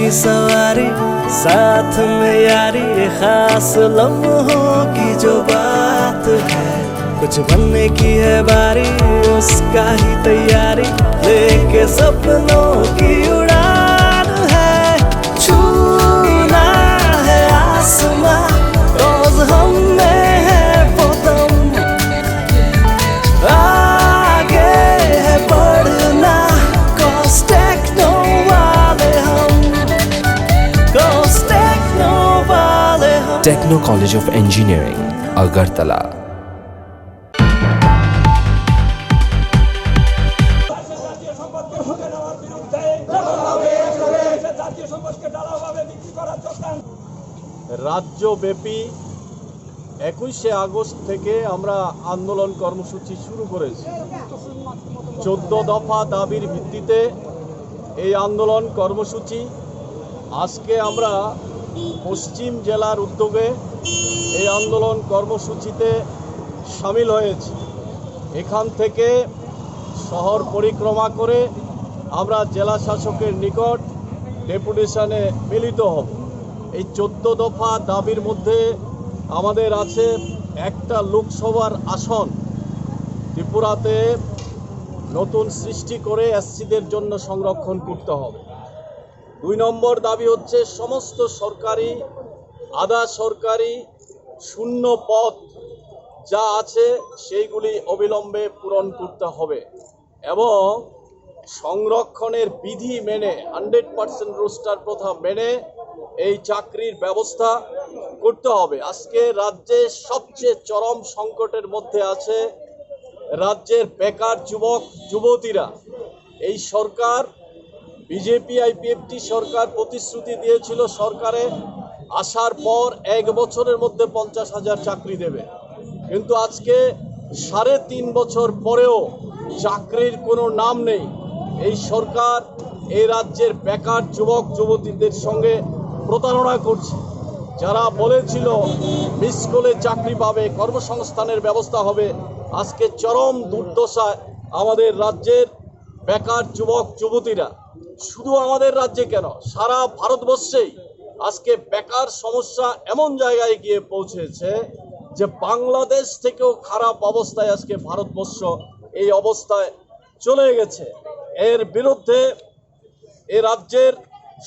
की सवारी, साथ में यारी, खास लम्हों की जो बात है। कुछ बनने की है बारी, उसका ही तैयारी, लेके सपनों की उड़ान है। छूना है आसमां, रोज हम में है वो दम, आगे है बढ़ना, cause टेक्नो वाले हम, cause टेक्नो वाले हम। Techno college of engineering, Agartala. রাজ্যব্যাপী 21শে আগস্ট থেকে আমরা আন্দোলন কর্মসূচি শুরু করেছি। 14 দফা দাবির ভিত্তিতে এই আন্দোলন কর্মসূচি। আজকে আমরা পশ্চিম জেলার উদ্যোগে এই আন্দোলন কর্মসূচিতে সামিল হয়েছি। এখান থেকে শহর পরিক্রমা করে আমরা জেলা শাসকের নিকট ডেপুটেশনে মিলিত হব। এই 14 দফা দাবির মধ্যে আমাদের আছে একটা লোকসভার আসন ত্রিপুরাতে নতুন সৃষ্টি করে এসসিদের জন্য সংরক্ষণ করতে হবে। 2 নম্বর দাবি হচ্ছে সমস্ত সরকারি, আধা সরকারি শূন্য পদ যা আছে সেইগুলি অবিলম্বে পূরণ করতে হবে এবং সংরক্ষণের বিধি মেনে 100% রোস্টার প্রথা মেনে এই চাকরির ব্যবস্থা করতে হবে। আজকে রাজ্যে সবচেয়ে চরম সংকটের মধ্যে আছে রাজ্যের বেকার যুবক যুবতীরা। এই সরকার বিজেপি আইপিএফটি সরকার প্রতিশ্রুতি দিয়েছিল সরকারে আসার পর 1 বছরের মধ্যে 50,000 চাকরি দেবে, কিন্তু আজকে 3.5 বছর পরেও চাকরির কোনো নাম নেই। এই সরকার এই রাজ্যের বেকার যুবক যুবতীদের সঙ্গে প্রতারণা করছে। যারা বলেছিল মিস কলে চাকরি পাবে, কর্মসংস্থানের ব্যবস্থা হবে, আজকে চরম দুর্দশায় আমাদের রাজ্যের বেকার যুবক যুবতীরা। শুধু আমাদের রাজ্যে কেন, সারা ভারতবর্ষেই আজকে বেকার সমস্যা এমন জায়গায় গিয়ে পৌঁছেছে যে বাংলাদেশ থেকেও খারাপ অবস্থায় আজকে ভারতবর্ষ এই অবস্থায় চলে গেছে। এর বিরুদ্ধে এ রাজ্যের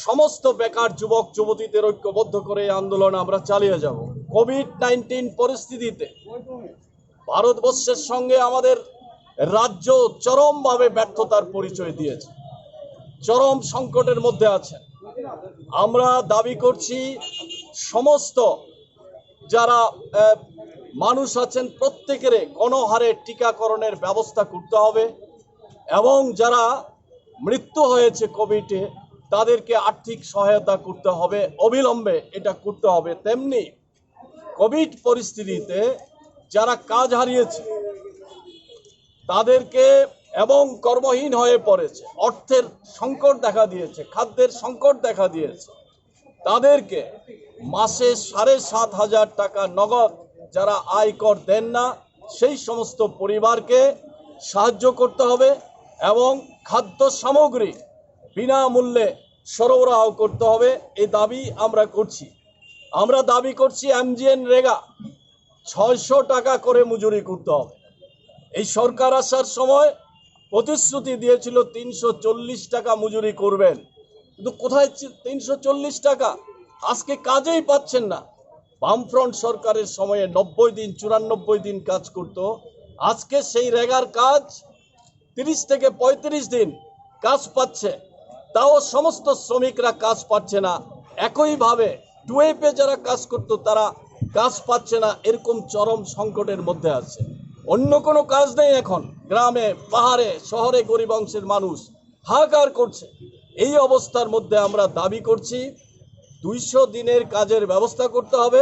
সমস্ত বেকার যুবক যুবতীদের ঐক্যবদ্ধ করে এই আন্দোলন আমরা চালিয়ে যাব। কোভিড-19 পরিস্থিতিতে ভারতবর্ষের সঙ্গে আমাদের রাজ্য চরমভাবে ব্যর্থতার পরিচয় দিয়েছে, চরম সংকটের মধ্যে আছে। আমরা দাবি করছি সমস্ত যারা মানুষ আছেন প্রত্যেকের গণহারে টিকাকরণের ব্যবস্থা করতে হবে এবং যারা মৃত্যু হয়েছে কোভিডে তাদেরকে আর্থিক সহায়তা করতে হবে, অবিলম্বে এটা করতে হবে। তেমনি কোভিড পরিস্থিতিতে যারা কাজ হারিয়েছে তাদেরকে এবং কর্মহীন হয়ে পড়েছে, অর্থের সংকট দেখা দিয়েছে, খাদ্যের সংকট দেখা দিয়েছে, তাদেরকে মাসে 7,500 টাকা নগদ যারা আয়কর দেন না সেই সমস্ত পরিবারকে সাহায্য করতে হবে এবং খাদ্য সামগ্রী বিনামূল্যে সরবরাহ করতে হবে। এই দাবি আমরা করছি। আমরা দাবি করছি এমজিএন রেগা 600 টাকা করে মজুরি করতে হবে। এই সরকার আসার সময় প্রতিশ্রুতি দিয়েছিল 340 টাকা মজুরি করবেন, কিন্তু কোথায় 340 টাকা? আজকে কাজেই পাচ্ছেন না। বামফ্রন্ট সরকারের সময়ে 90 দিন 94 দিন কাজ করত, আজকে সেই রেগার কাজ 30 থেকে 35 দিন কাজ পাচ্ছে, তাও সমস্ত শ্রমিকরা কাজ পাচ্ছে না। একইভাবে টুয়েপে যারা কাজ করত তারা কাজ পাচ্ছে না, এরকম চরম সংকটের মধ্যে আছে। অন্য কোনো কাজ নেই এখন, গ্রামে পাহাড়ে শহরে গরিব অংশের মানুষ হাহাকার করছে। এই অবস্থার মধ্যে আমরা দাবি করছি 200 দিনের কাজের ব্যবস্থা করতে হবে,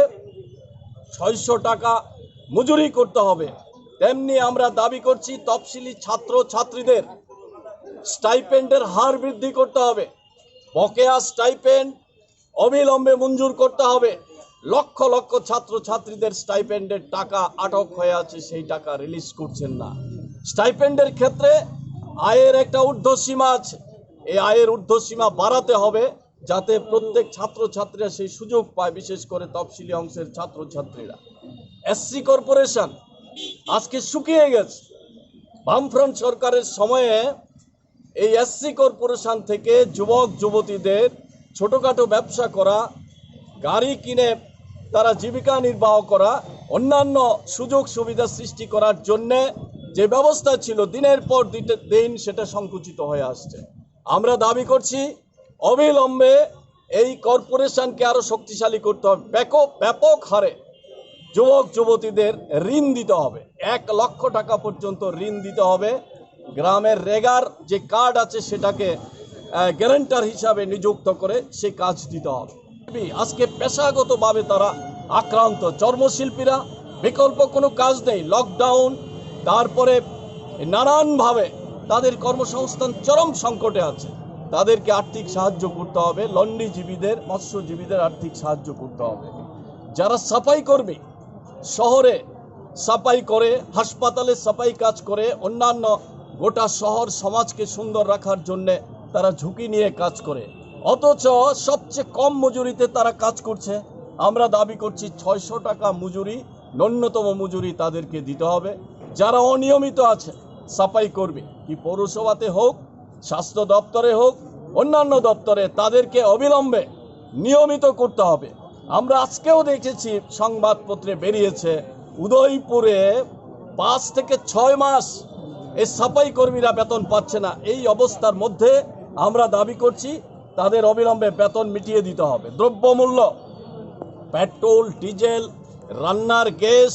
600 টাকা মজুরি করতে হবে। তেমনি আমরা দাবি করছি তফসিলি ছাত্র ছাত্রীদের স্টাইপেন্ডের হার বৃদ্ধি করতে হবে, বকেয়া স্টাইপেন্ড অবিলম্বে মঞ্জুর করতে হবে। লক্ষ লক্ষ ছাত্র ছাত্রীদের স্টাইপেন্ডের টাকা আটক হয়ে আছে, সেই টাকা রিলিজ করছেন না। স্টাইপেন্ডের ক্ষেত্রে আয়ের একটা ঊর্ধ্বসীমা আছে, এই আয়ের ঊর্ধ্বসীমা বাড়াতে হবে যাতে প্রত্যেক ছাত্রছাত্রীরা সেই সুযোগ পায়, বিশেষ করে তফসিলি অংশের ছাত্রছাত্রীরা। এসসি কর্পোরেশন আজকে শুকিয়ে গেছে। বামফ্রন্ট সরকারের সময়ে এই এসসি কর্পোরেশন থেকে যুবক যুবতীদের ছোটোখাটো ব্যবসা করা, গাড়ি কিনে তারা জীবিকা নির্বাহ করা, অন্যান্য সুযোগ সুবিধা সৃষ্টি করার জন্যে যে ব্যবস্থা ছিল দিনের পর দিন সেটা সংকুচিত হয়ে আসছে। আমরা দাবি করছি অবিলম্বে এই কর্পোরেশনকে আরও শক্তিশালী করতে হবে। ব্যাপক হারে যুবক যুবতীদের ঋণ দিতে হবে, 1 লক্ষ টাকা পর্যন্ত ঋণ দিতে হবে। গ্রামের রেগার যে কার্ড আছে সেটাকে গ্যারান্টার হিসাবে নিযুক্ত করে সে কাজ দিতে হবে। আজকে পেশাগতভাবে তারা আক্রান্ত, চর্মশিল্পীরা, বিকল্প কোনো কাজ নেই, লকডাউন, তারপরে নানানভাবে তাদের কর্মসংস্থান চরম সংকটে আছে। তাদেরকে আর্থিক সাহায্য করতে হবে, লন্ড্রিজীবীদের, মৎস্যজীবীদের আর্থিক সাহায্য করতে হবে। যারা সাফাই কর্মী, শহরে সাফাই করে, হাসপাতালে সাফাই কাজ করে, অন্যান্য গোটা শহর সমাজকে সুন্দর রাখার জন্যে তারা ঝুঁকি নিয়ে কাজ করে, অথচ সবচেয়ে কম মজুরিতে তারা কাজ করছে। আমরা দাবি করছি 600 টাকা মজুরি, ন্যূনতম মজুরি তাদেরকে দিতে হবে। যারা অনিয়মিত আছে সাফাই কর্মী, কি পৌরসভাতে হোক, স্বাস্থ্য দপ্তরে হোক, অন্যান্য দপ্তরে, তাদেরকে অবিলম্বে নিয়মিত করতে হবে। আমরা আজকেও দেখেছি সংবাদপত্রে বেরিয়েছে, উদয়পুরে 5 থেকে 6 মাস এই সাফাই কর্মীরা বেতন পাচ্ছে না। এই অবস্থার মধ্যে আমরা দাবি করছি তাদের অবিলম্বে বেতন মিটিয়ে দিতে হবে। দ্রব্যমূল্য, পেট্রোল, ডিজেল, রান্নার গ্যাস,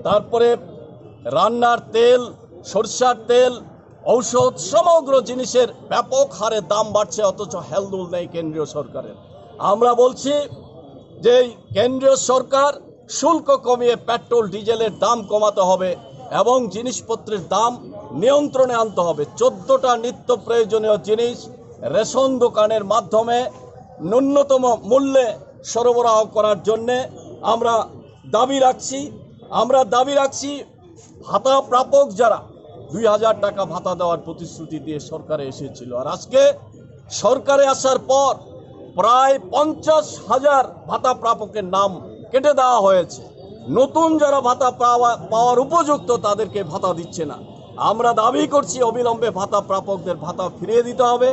তারপরে রান্নার তেল, সরষার তেল, ঔষধ, সমগ্র জিনিসের ব্যাপক হারে দাম বাড়ছে, অথচ হেলদোল নেই কেন্দ্রীয় সরকারের। আমরা বলছি যে কেন্দ্রীয় সরকার শুল্ক কমিয়ে পেট্রোল ডিজেলের দাম কমাতে হবে এবং জিনিসপত্রের দাম নিয়ন্ত্রণে আনতে হবে। 14টা নিত্য প্রয়োজনীয় জিনিস রেশন দোকানের মাধ্যমে ন্যূনতম মূল্যে সরবরাহ করার জন্যে আমরা দাবি রাখছি ভাতা প্রাপক যারা 2000 টাকা ভাতা দেওয়ার প্রতিশ্রুতি দিয়ে সরকারে এসেছিল, আর আজকে সরকারে আসার পর প্রায় 50,000 ভাতা প্রাপকের নাম কেটে দেওয়া হয়েছে। নতুন যারা ভাতা পাওয়ার উপযুক্ত তাদেরকে ভাতা দিচ্ছে না। আমরা দাবি করছি অবিলম্বে ভাতা প্রাপকদের ভাতা ফিরিয়ে দিতে হবে,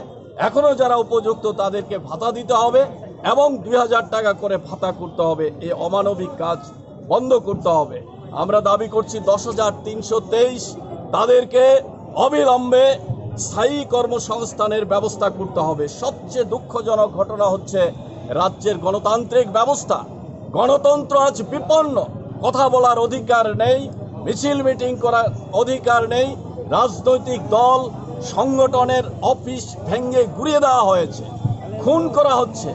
এখনও যারা উপযুক্ত তাদেরকে ভাতা দিতে হবে এবং 2000 টাকা করে ভাতা করতে হবে। এই অমানবিক কাজ বন্ধ করতে হবে। আমরা দাবি করছি 10,323 তাদেরকে অবিলম্বে স্থায়ী কর্মসংস্থানের ব্যবস্থা করতে হবে। সবচেয়ে দুঃখজনক ঘটনা হচ্ছে রাজ্যের গণতান্ত্রিক ব্যবস্থা, গণতন্ত্র আজ বিপন্ন। কথা বলার অধিকার নেই, মিছিল মিটিং করার অধিকার নেই, রাজনৈতিক দল সংগঠনের অফিস ভেঙে গুড়িয়ে দেওয়া হয়েছে, খুন করা হচ্ছে,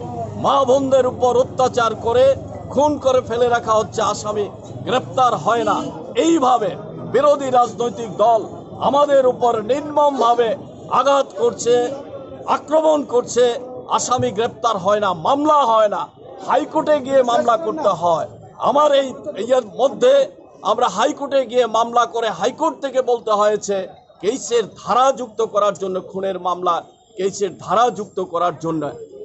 মা বোনদের উপর অত্যাচার করে খুন করে ফেলে রাখা হচ্ছে, আসামি গ্রেপ্তার হয় না। এইভাবে বিরোধী রাজনৈতিক দল আমাদের উপর নির্মমভাবে আঘাত করছে, আক্রমণ করছে, আসামি গ্রেপ্তার হয় না, মামলা হয় না, হাইকোর্টে গিয়ে মামলা করতে হয়। আমার এর মধ্যে আমরা হাইকোর্টে গিয়ে মামলা করে হাইকোর্ট থেকে বলতে হয়েছে কেসের ধারা যুক্ত করার জন্য, খুনের মামলা কেসের ধারা যুক্ত করার জন্য।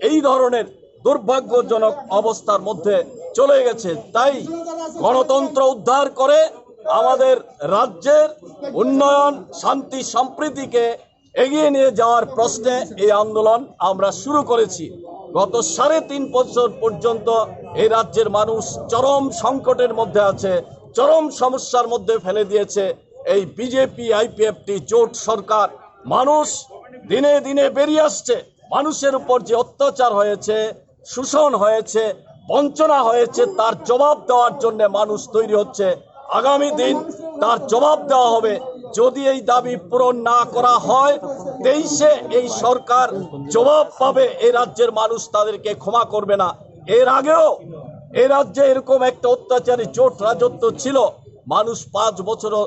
এই ধরনের দুর্ভাগ্যজনক অবস্থার মধ্যে চলে গেছে। তাই গণতন্ত্র উদ্ধার করে আমাদের রাজ্যের উন্নয়ন, শান্তি, সম্প্রীতিকে এগিয়ে নিয়ে যাওয়ার প্রশ্নে এই আন্দোলন আমরা শুরু করেছি। গত 3.5 বছর পর্যন্ত এই রাজ্যের মানুষ চরম সংকটের মধ্যে আছে, চরম সমস্যার মধ্যে ফেলে দিয়েছে এই বিজেপি আইপিএফটি জোট সরকার। মানুষ দিনে দিনে বেরিয়ে আসছে, মানুষের উপর যে অত্যাচার হয়েছে, শোষণ হয়েছে, বঞ্চনা হয়েছে, তার জবাব দেওয়ার জন্য মানুষ তৈরি হচ্ছে। আগামী দিন তার জবাব দেওয়া হবে। যদি এই দাবি পূরণ না করা হয়, 23-এ এই সরকার জবাব পাবে। এই রাজ্যের মানুষ তাদেরকে ক্ষমা করবে না। এর আগেও এই রাজ্যে এরকম একটা অত্যাচারী জোট রাজত্ব ছিল, মানুষ 5 বছরও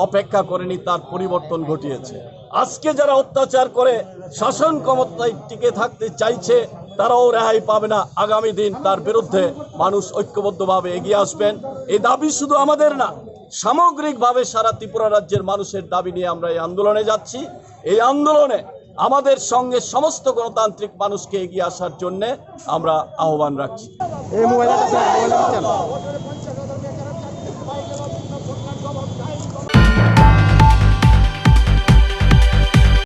অপেক্ষা করেনি, তার পরিবর্তন ঘটিয়েছে। আজকে যারা অত্যাচার করে শাসন ক্ষমতায় টিকে থাকতে চাইছে, তারাও রেহাই পাবে না। আগামী দিন তার বিরুদ্ধে মানুষ ঐক্যবদ্ধভাবে এগিয়ে আসবেন। এই দাবি শুধু আমাদের না, সামগ্রিকভাবে সারা ত্রিপুরা রাজ্যের মানুষের দাবি নিয়ে আমরা এই আন্দোলনে যাচ্ছি। এই আন্দোলনে আমাদের সঙ্গে সমস্ত গণতান্ত্রিক মানুষকে এগিয়ে আসার জন্য আমরা আহ্বান রাখছি।